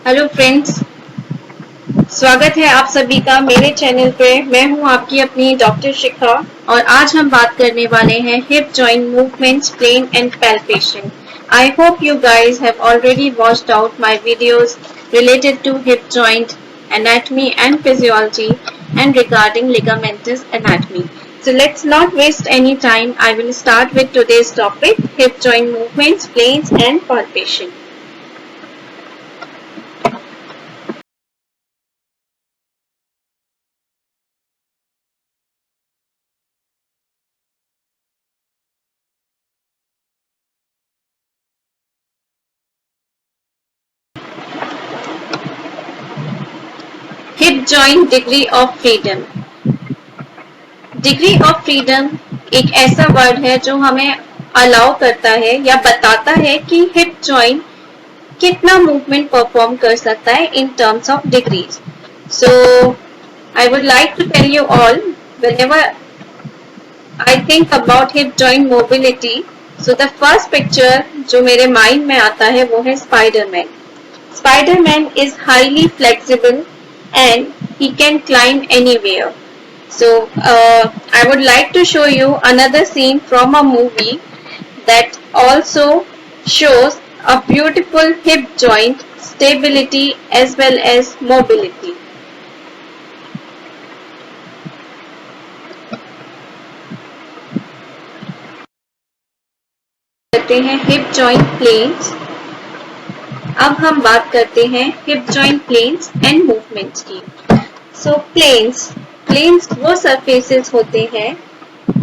Hello friends, स्वागत है आप सभी का मेरे चैनल पे। मैं हूं आपकी अपनी डॉक्टर शिखा और आज हम बात करने वाले हैं hip joint movements, plane and palpation. I hope you guys have already watched out my videos related to hip joint anatomy and physiology and regarding ligamentous anatomy. So let's not waste any time. I will start with today's topic, hip joint movements, planes and palpation. Hip joint degree of freedom. Degree of freedom एक ऐसा word है जो हमें allow करता है या बताता है कि हिप जॉइंट कितना मूवमेंट परफॉर्म कर सकता है in terms of degrees. So I would like to tell you all, whenever I think about hip joint mobility, so the first picture जो मेरे माइंड में आता है वो है Spiderman. Spiderman is highly flexible and he can climb anywhere. So I would like to show you another scene from a movie that also shows a beautiful hip joint stability as well as mobility. करते हैं hip joint planes। अब हम बात करते हैं hip joint planes and movements की। So planes वो surfaces होते हैं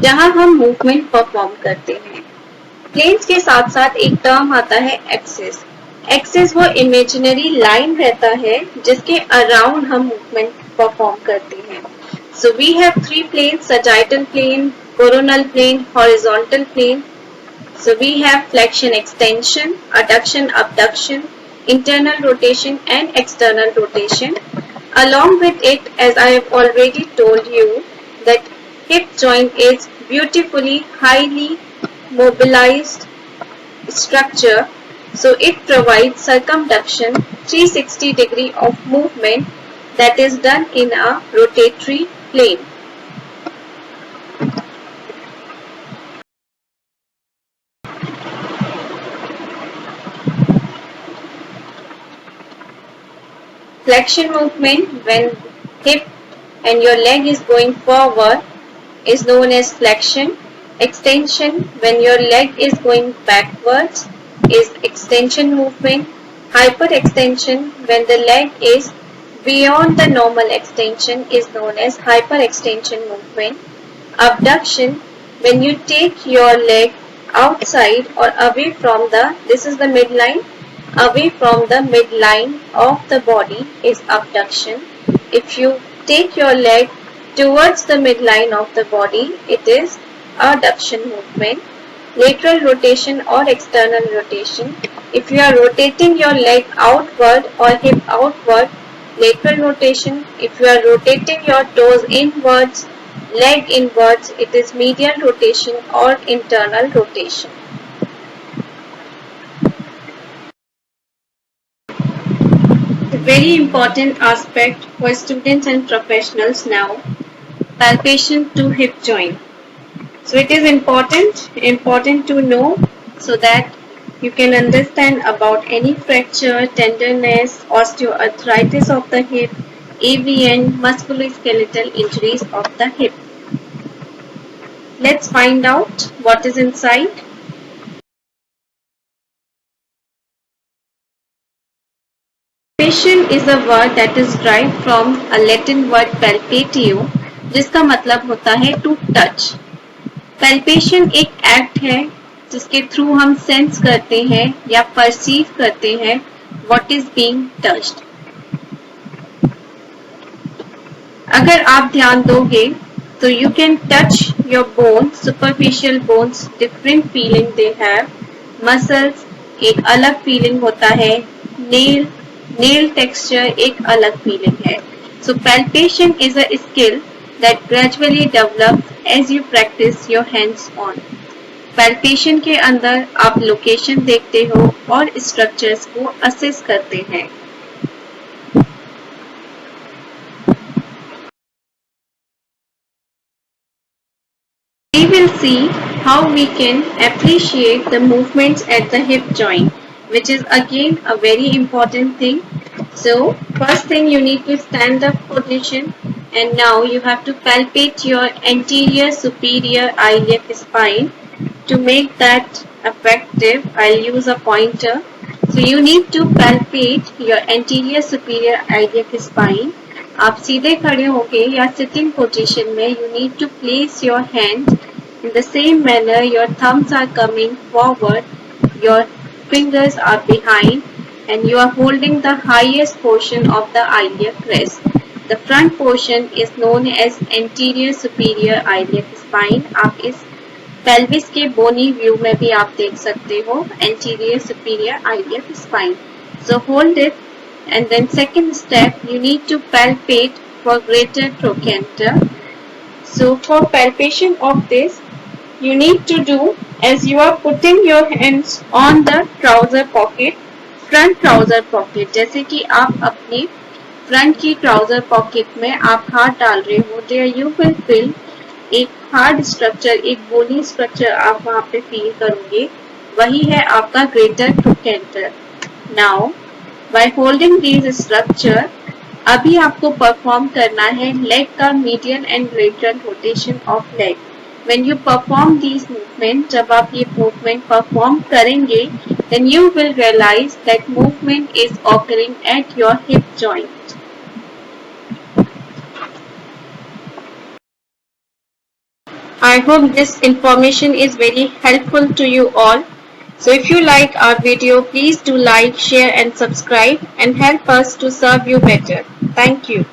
जहां हम मूवमेंट परफॉर्म करते हैं। प्लेन्स के साथ साथ एक टर्म आता है एक्सिस। एक्सिस वो इमेजिनरी लाइन रहता है जिसके अराउंड हम मूवमेंट परफॉर्म करते हैं। So we have three planes, sagittal plane, coronal plane, horizontal plane. So we have flexion extension, adduction abduction, internal rotation and external rotation. Along with it, as I have already told you, that hip joint is beautifully highly mobilized structure. So it provides circumduction 360 degree of movement that is done in a rotatory plane. Flexion movement when hip and your leg is going forward is known as flexion. Extension when your leg is going backwards is extension movement. Hyperextension when the leg is beyond the normal extension is known as hyperextension movement. Abduction when you take your leg outside or away from this is the midline, away from the midline of the body is abduction. If you take your leg towards the midline of the body, it is adduction movement. Lateral rotation or external rotation. If you are rotating your leg outward or hip outward, lateral rotation. If you are rotating your toes inwards, leg inwards, it is medial rotation or internal rotation. Very important aspect for students and professionals now, palpation to hip joint. So it is important to know so that you can understand about any fracture, tenderness, osteoarthritis of the hip, AVN, musculoskeletal injuries of the hip. Let's find out what is inside. Palpation is a word that is derived from a Latin word palpatio, जिसका मतलब होता है to touch. Palpation एक act है जिसके through हम sense करते हैं या परसीव करते हैं what is being touched. अगर आप ध्यान दोगे तो you can touch your bones, superficial bones, different feeling they have. Muscles एक अलग feeling होता है, nail texture एक अलग feeling है. So palpation is a skill that gradually develops as you practice your hands on. Palpation के अंदर आप लोकेशन देखते हो और स्ट्रक्चर्स को असेस करते हैं. see how we can appreciate the movements at the hip joint, which is again a very important thing. So first thing, you need to stand up position, and now you have to palpate your anterior superior iliac spine. To make that effective, I'll use a pointer. So you need to palpate your anterior superior iliac spine. आप सीधे खड़े होके या sitting position में you need to place your hands in the same manner. Your thumbs are coming forward, your fingers are behind, and you are holding the highest portion of the iliac crest. The front portion is known as anterior superior iliac spine. आप इस pelvis के bony view में भी आप देख सकते हो anterior superior iliac spine. So hold it, and then second step, you need to palpate for greater trochanter. So for palpation of this, you need to do as you are putting your hands on the trouser pocket, front trouser pocket. जैसे कि आप अपनी front की trouser pocket में आप हाथ डाल रहे हो, there you will feel एक हार्ड स्ट्रक्चर, एक बोनी स्ट्रक्चर आप वहां पे फील करोगे. वही है आपका greater trochanter. Now by holding this structure, अभी आपको परफॉर्म करना है लेग का median and lateral rotation of leg. When you perform this movement, जब आप ये मूवमेंट परफॉर्म करेंगे, then you will realise that movement is occurring at your hip joint. I hope this information is very helpful to you all. So if you like our video, please do like, share and subscribe and help us to serve you better. Thank you.